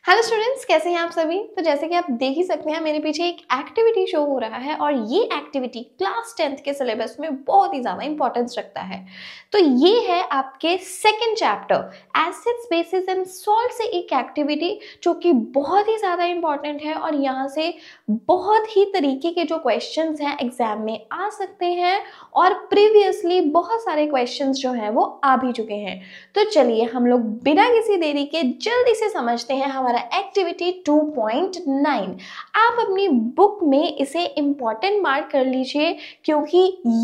Hello students, कैसे हैं आप सभी। तो जैसे कि आप देख ही सकते हैं मेरे पीछे एक एक्टिविटी शो हो रहा है और ये एक्टिविटी क्लास 10th के सिलेबस में बहुत ही ज़्यादा इंपॉर्टेंस रखता है। तो ये है आपके second chapter acids bases and salt से एक एक्टिविटी जो कि बहुत ही ज़्यादा इंपॉर्टेंट है और यहाँ से बहुत ही तरीके के जो क्वेश्चंस हैं एग्जाम में आ सकते हैं और प्रीवियसली बहुत सारे क्वेश्चंस जो हैं वो आ भी चुके हैं। तो चलिए हम लोग बिना किसी देरी के जल्दी से समझते हैं हमारा एक्टिविटी 2.9। आप अपनी बुक में इसे इम्पॉर्टेंट मार्क कर लीजिए क्योंकि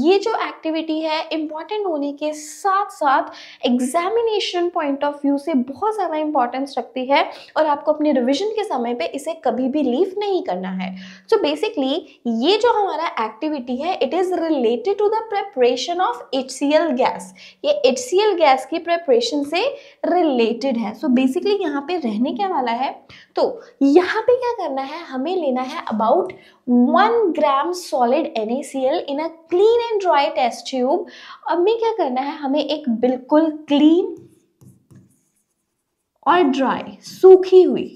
ये जो एक्टिविटी है इम्पॉर्टेंट होने के साथ साथ एग्जामिनेशन पॉइंट ऑफ व्यू से बहुत ज़्यादा इंपॉर्टेंस रखती है और आपको अपने रिविजन के समय पे इसे कभी भी लीव नहीं करना है। सो बेसिकली ये जो हमारा एक्टिविटी है it is related to the preparation of HCl gas. ये HCl गैस की प्रिपरेशन से रिलेटेड है। सो बेसिकली यहाँ पे रहने क्या वाला है, तो यहाँ पे क्या करना है, हमें लेना है about 1 gram solid NaCl in a clean and dry test tube. अब में क्या करना है, हमें एक बिल्कुल क्लीन और ड्राई सूखी हुई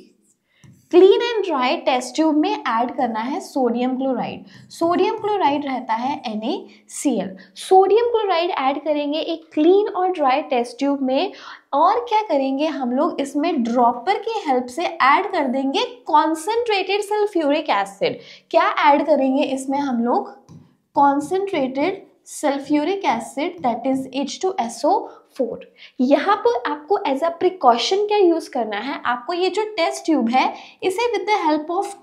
clean and dry test tube में ऐड करना है सोडियम क्लोराइड। सोडियम क्लोराइड रहता है NaCl। सोडियम क्लोराइड ऐड करेंगे एक क्लीन और ड्राई टेस्ट ट्यूब में और क्या करेंगे हम लोग इसमें ड्रॉपर की हेल्प से ऐड कर देंगे कॉन्सेंट्रेटेड सल्फ्यूरिक एसिड। क्या ऐड करेंगे इसमें हम लोग, concentrated sulphuric acid that is H2SO4। यहाँ पर आपको एज अ प्रिकॉशन क्या यूज करना है, आपको ये जो टेस्ट ट्यूब है इसे with the help of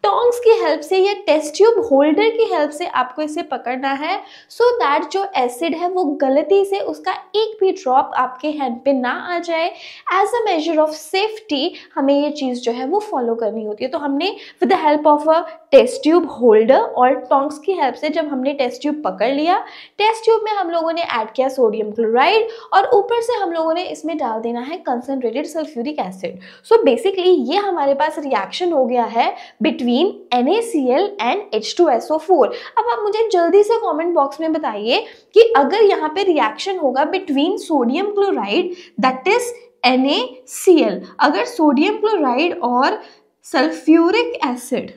tongs की हेल्प से, ये टेस्ट ट्यूब होल्डर की हेल्प से आपको इसे पकड़ना है सो दैट जो एसिड है वो गलती से उसका एक भी ड्रॉप आपके हैंड पे ना आ जाए। As a measure of safety हमें ये चीज़ जो है वो फॉलो करनी होती है। तो हमने with the help of a test tube holder और टोंग्स की हेल्प से जब हमने टेस्ट ट्यूब पकड़ लिया, टेस्ट ट्यूब में हम लोगों ने ऐड किया सोडियम क्लोराइड और ऊपर से हम लोगों ने इसमें डाल देना है concentrated sulphuric acid. So basically ये हमारे पास रिएक्शन हो गया है बिटवीन NaCl एंड H2SO4। अब आप मुझे जल्दी से कमेंट बॉक्स में बताइए कि अगर यहाँ पे रिएक्शन होगा between sodium chloride that is NaCl, अगर सोडियम क्लोराइड और sulphuric acid,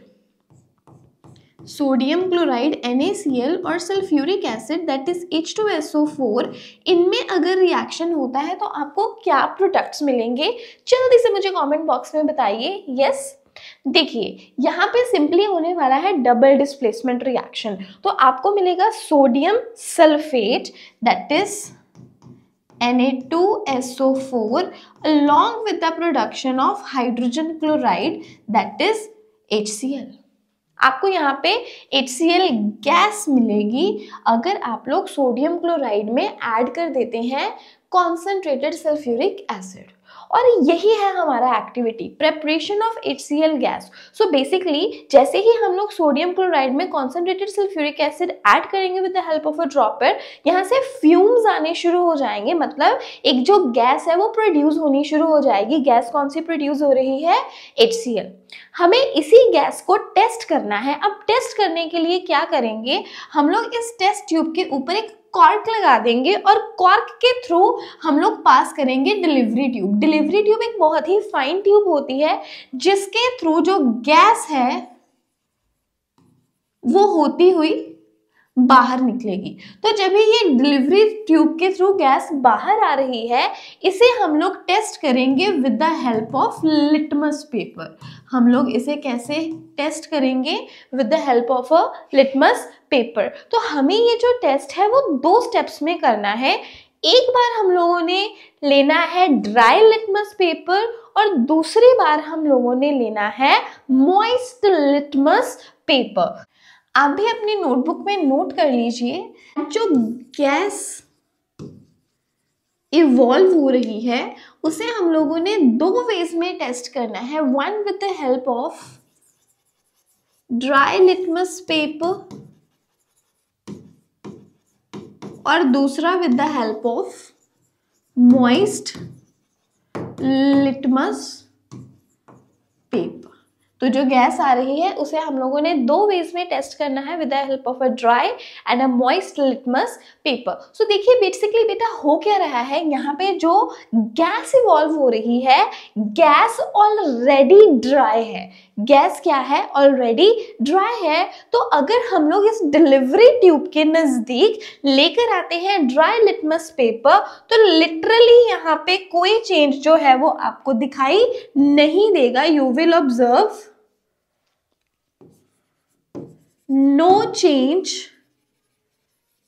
sodium chloride NaCl और sulphuric acid that is H2SO4, इनमें अगर रिएक्शन होता है तो आपको क्या प्रोडक्ट्स मिलेंगे, जल्दी से मुझे कमेंट बॉक्स में बताइए। यस, देखिए यहाँ पे सिंपली होने वाला है डबल डिस्प्लेसमेंट रिएक्शन। तो आपको मिलेगा sodium sulphate that is Na2SO4 along with the production of hydrogen chloride that is HCl। आपको यहाँ पे HCl गैस मिलेगी अगर आप लोग सोडियम क्लोराइड में ऐड कर देते हैं कॉन्सेंट्रेटेड सल्फ्यूरिक एसिड। और यही है हमारा activity, preparation of HCl gas. So basically जैसे ही हम लोग सोडियम क्लोराइड में कॉन्सेंट्रेटेड सल्फ्यूरिक एसिड ऐड करेंगे with the help of a dropper, यहाँ से फ्यूम्स आने शुरू हो जाएंगे, मतलब एक जो गैस है वो प्रोड्यूस होनी शुरू हो जाएगी। गैस कौन सी प्रोड्यूस हो रही है, HCl। हमें इसी गैस को टेस्ट करना है। अब टेस्ट करने के लिए क्या करेंगे, हम लोग इस टेस्ट ट्यूब के ऊपर एक कॉर्क लगा देंगे और कॉर्क के थ्रू हम लोग पास करेंगे डिलीवरी ट्यूब। डिलीवरी ट्यूब एक बहुत ही फाइन ट्यूब होती है जिसके थ्रू जो गैस है वो होती हुई बाहर निकलेगी। तो जब ये डिलीवरी ट्यूब के थ्रू गैस बाहर आ रही है इसे हम लोग टेस्ट करेंगे with the help of litmus paper. हम लोग इसे कैसे टेस्ट करेंगे, with the help of a litmus paper. तो हमें ये जो टेस्ट है वो 2 स्टेप्स में करना है। एक बार हम लोगों ने लेना है ड्राई लिटमस पेपर और दूसरी बार हम लोगों ने लेना है मॉइस्ट लिटमस पेपर। आप भी अपनी नोटबुक में नोट कर लीजिए, जो गैस इवॉल्व हो रही है उसे हम लोगों ने 2 वेज में टेस्ट करना है। One with the help of dry litmus paper और दूसरा with the help of moist litmus paper. तो जो गैस आ रही है उसे हम लोगों ने दो वेज में टेस्ट करना है with the help of a dry and a moist litmus paper. So देखिए बेसिकली बेटा हो क्या रहा है, यहाँ पे जो गैस इवॉल्व हो रही है, गैस ऑलरेडी ड्राई है। गैस क्या है, ऑलरेडी ड्राई है। तो अगर हम लोग इस डिलीवरी ट्यूब के नजदीक लेकर आते हैं ड्राई लिटमस पेपर, तो लिटरली यहाँ पे कोई चेंज जो है वो आपको दिखाई नहीं देगा। You will observe no change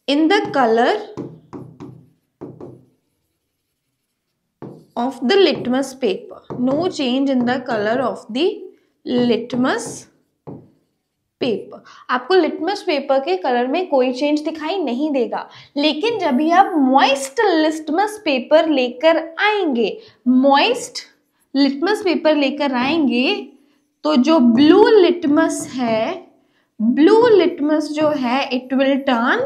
in the color of the litmus paper. No change in the color of the litmus paper. आपको लिटमस पेपर के कलर में कोई चेंज दिखाई नहीं देगा। लेकिन जब भी आप मॉइस्ट लिटमस पेपर लेकर आएंगे, मॉइस्ट लिटमस पेपर लेकर आएंगे, तो जो ब्लू लिटमस है, ब्लू लिटमस जो है इट विल टर्न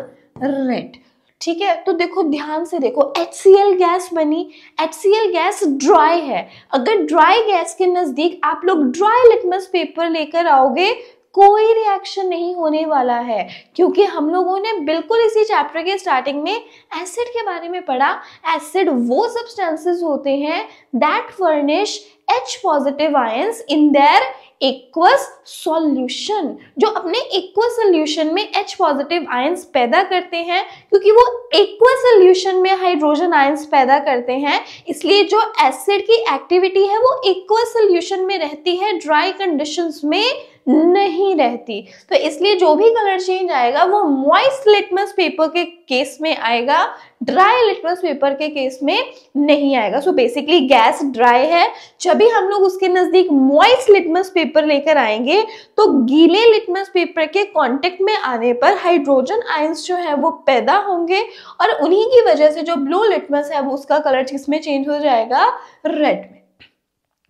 रेड। ठीक है, तो देखो ध्यान से देखो, HCl गैस बनी, HCl गैस ड्राई है। अगर ड्राई गैस के नजदीक आप लोग ड्राई लिटमस पेपर लेकर आओगे, कोई रिएक्शन नहीं होने वाला है, क्योंकि हम लोगों ने बिल्कुल इसी चैप्टर के स्टार्टिंग में एसिड के बारे में पढ़ा। एसिड वो सब्सटेंसेस होते हैं that furnish H positive ions in their aqueous solution, जो अपने एक्वस सॉल्यूशन में H पॉजिटिव आयंस पैदा करते हैं। क्योंकि वो एक्वस सॉल्यूशन में हाइड्रोजन आयंस पैदा करते हैं, इसलिए जो एसिड की एक्टिविटी है वो एक्वस सॉल्यूशन में रहती है, ड्राई कंडीशंस में नहीं रहती। तो इसलिए जो भी कलर चेंज आएगा वो मॉइस्ट लिटमस पेपर के केस में आएगा, ड्राई लिटमस पेपर के केस में नहीं आएगा। सो बेसिकली गैस ड्राई है, जब भी हम लोग उसके नजदीक मॉइस्ट लिटमस पेपर लेकर आएंगे तो गीले लिटमस पेपर के कांटेक्ट में आने पर हाइड्रोजन आयंस जो है वो पैदा होंगे, और उन्हीं की वजह से जो ब्लू लिटमस है वो उसका कलर किसमें चेंज हो जाएगा, रेड में।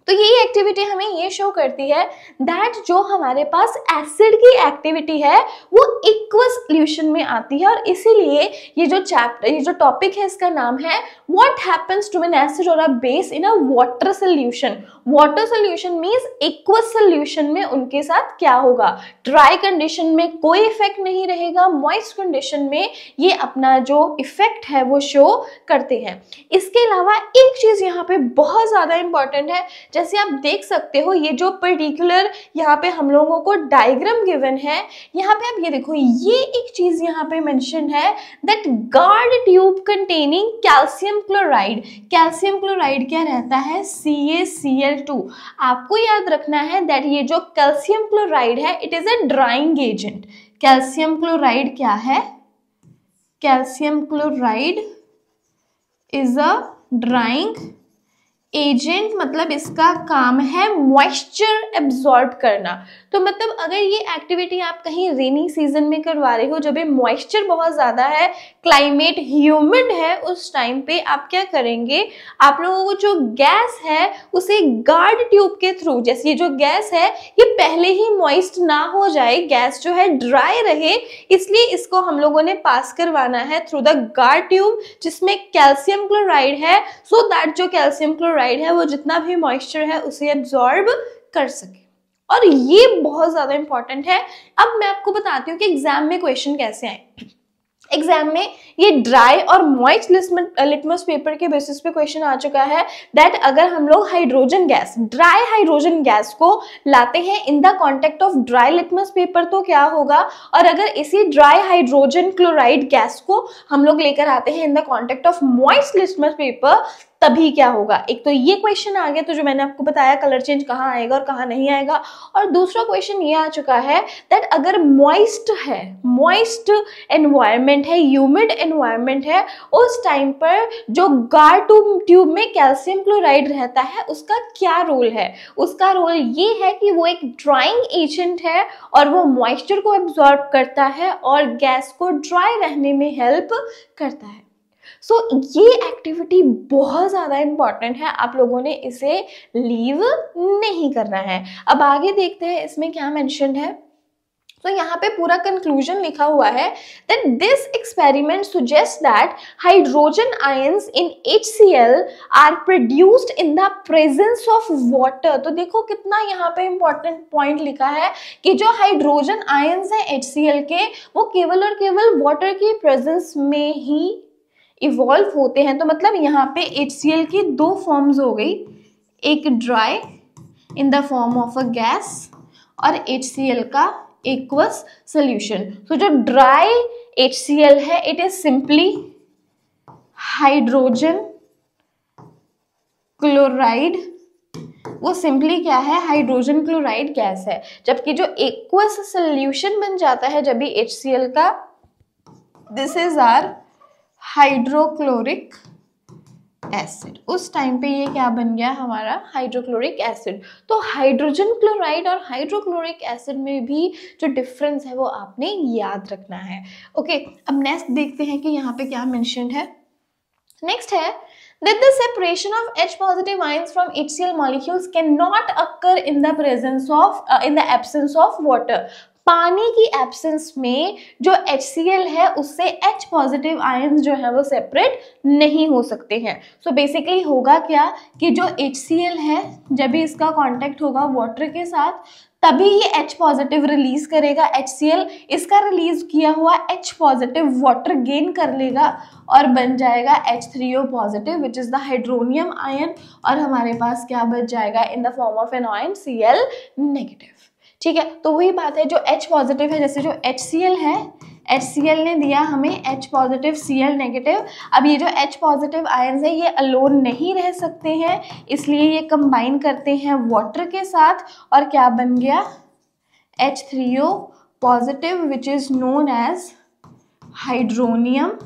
तो यही एक्टिविटी हमें ये शो करती है दैट जो हमारे पास एसिड की एक्टिविटी है वो एक्वस सॉल्यूशन में आती है, और इसीलिए ये जो चैप्टर, ये जो टॉपिक है, इसका नाम है what happens to an acid और a base in a water solution. Water solution means aqueous solution में उनके साथ क्या होगा, ड्राई कंडीशन में कोई इफेक्ट नहीं रहेगा, मॉइस्ट कंडीशन में ये अपना जो इफेक्ट है वो शो करते हैं। इसके अलावा एक चीज यहाँ पे बहुत ज्यादा इंपॉर्टेंट है, जैसे आप देख सकते हो ये जो पर्टिकुलर यहाँ पे हम लोगों को डायग्राम गिवन है, यहाँ पे आप ये देखो, ये एक चीज यहाँ पे मेंशन है that guard tube containing calcium chloride. Calcium chloride क्या रहता है, CaCl2। आपको याद रखना है दैट ये जो कैल्शियम क्लोराइड है it is a drying agent. Calcium chloride क्या है, calcium chloride is a drying agent, मतलब इसका काम है मॉइस्चर एब्जॉर्ब करना। तो मतलब अगर ये एक्टिविटी आप कहीं रेनी सीजन में करवा रहे हो, जब ये मॉइस्चर बहुत ज़्यादा है, क्लाइमेट ह्यूमिड है, उस टाइम पे आप क्या करेंगे, आप लोगों को जो गैस है उसे गार्ड ट्यूब के थ्रू, जैसे ये जो गैस है ये पहले ही मॉइस्ट ना हो जाए, गैस जो है ड्राई रहे, इसलिए इसको हम लोगों ने पास करवाना है थ्रू द गार्ड ट्यूब जिसमें कैल्शियम क्लोराइड है, सो दैट जो कैल्शियम क्लोराइड है वो जितना भी मॉइस्चर है उसे एब्जॉर्ब कर सके। और ये बहुत ज्यादा इंपॉर्टेंट है। अब मैं आपको बताती हूँ कि एग्जाम में क्वेश्चन कैसे आए। एग्जाम में ये ड्राई और मॉइस्ट लिटमस पेपर के बेसिस पे क्वेश्चन आ चुका है दैट अगर हम लोग hydrogen gas, dry hydrogen gas को लाते हैं in the contact of dry litmus paper तो क्या होगा, और अगर इसी ड्राई हाइड्रोजन क्लोराइड गैस को हम लोग लेकर आते हैं in the contact of moist litmus paper तभी क्या होगा। एक तो ये क्वेश्चन आ गया, तो जो मैंने आपको बताया कलर चेंज कहाँ आएगा और कहाँ नहीं आएगा। और दूसरा क्वेश्चन ये आ चुका है दैट अगर मॉइस्ट है, मॉइस्ट एनवायरनमेंट है, ह्यूमिड एनवायरनमेंट है, उस टाइम पर जो गार्ड ट्यूब में कैल्शियम क्लोराइड रहता है उसका क्या रोल है। उसका रोल ये है कि वो एक ड्राइंग एजेंट है और वो मॉइस्चर को एब्जॉर्ब करता है और गैस को ड्राई रहने में हेल्प करता है। सो ये एक्टिविटी बहुत ज़्यादा इंपॉर्टेंट है, आप लोगों ने इसे लीव नहीं करना है। अब आगे देखते हैं इसमें क्या मेंशन है। तो यहाँ पे पूरा कंक्लूजन लिखा हुआ है that this experiment suggests that hydrogen ions in HCl are produced in the presence of water। तो देखो कितना यहाँ पे इंपॉर्टेंट पॉइंट लिखा है कि जो हाइड्रोजन आयंस हैं HCl के वो केवल और केवल वाटर की प्रेजेंस में ही इवॉल्व होते हैं। तो मतलब यहाँ पे HCl की दो फॉर्म्स हो गई, एक dry in the form of a gas और HCl का aqueous solution। तो जो ड्राई HCl है it is simply hydrogen chloride, वो सिंपली क्या है, हाइड्रोजन क्लोराइड गैस है। जबकि जो aqueous solution बन जाता है जब भी HCl का, this is our hydrochloric acid. उस टाइम पे ये क्या बन गया हमारा, हाइड्रोक्लोरिक एसिड। तो हाइड्रोजन क्लोराइड और हाइड्रोक्लोरिक एसिड में भी जो डिफरेंस है वो आपने याद रखना है। ओके, अब नेक्स्ट देखते हैं कि यहाँ पे क्या मेंशन्ड है। नेक्स्ट है that the separation of H positive ions from HCl molecules cannot occur in the presence of in the absence of water। पानी की एब्सेंस में जो HCl है उससे H पॉजिटिव आयंस जो है वो सेपरेट नहीं हो सकते हैं। सो बेसिकली होगा क्या कि जो HCl है जब भी इसका कांटेक्ट होगा वाटर के साथ तभी ये H पॉजिटिव रिलीज करेगा। HCl इसका रिलीज किया हुआ H पॉजिटिव वाटर गेन कर लेगा और बन जाएगा H3O positive which is the hydronium ion, और हमारे पास क्या बच जाएगा in the form of an ion Cl negative. ठीक है, तो वही बात है, जो H पॉजिटिव है, जैसे जो HCl है, HCl ने दिया हमें H पॉजिटिव Cl नेगेटिव। अब ये जो H पॉजिटिव आयंस है ये अलोन नहीं रह सकते हैं, इसलिए ये कंबाइन करते हैं वाटर के साथ और क्या बन गया, H3O positive which is known as hydronium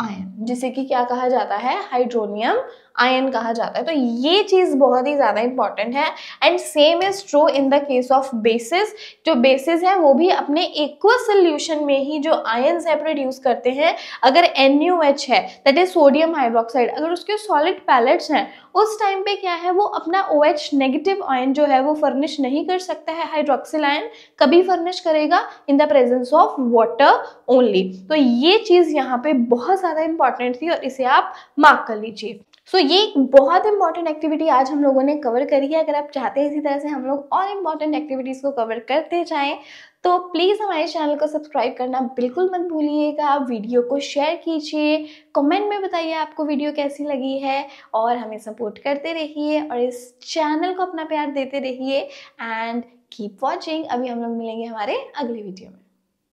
ion, जिसे कि क्या कहा जाता है, हाइड्रोनियम आयन कहा जाता है। तो ये चीज बहुत ही ज्यादा इंपॉर्टेंट है। And same is true in the case of basis. जो बेसिस है वो भी अपने एक्वस सोल्यूशन में ही जो आयंस है प्रोड्यूस करते हैं। अगर NaOH है दैट इज सोडियम हाइड्रोक्साइड, अगर उसके सॉलिड पैलेट्स हैं उस टाइम पे क्या है वो अपना OH नेगेटिव आयन जो है वो फर्निश नहीं कर सकता है। हाइड्रोक्सिल आयन कभी फर्निश करेगा in the presence of water only. तो ये चीज यहाँ पे बहुत ज्यादा इंपॉर्टेंट थी और इसे आप मार्क कर लीजिए। सो ये एक बहुत इंपॉर्टेंट एक्टिविटी आज हम लोगों ने कवर करी है। अगर आप चाहते हैं इसी तरह से हम लोग और इम्पॉर्टेंट एक्टिविटीज़ को कवर करते जाएं तो प्लीज़ हमारे चैनल को सब्सक्राइब करना बिल्कुल मत भूलिएगा। वीडियो को शेयर कीजिए, कमेंट में बताइए आपको वीडियो कैसी लगी है और हमें सपोर्ट करते रहिए और इस चैनल को अपना प्यार देते रहिए एंड कीप वॉचिंग। अभी हम लोग मिलेंगे हमारे अगले वीडियो में।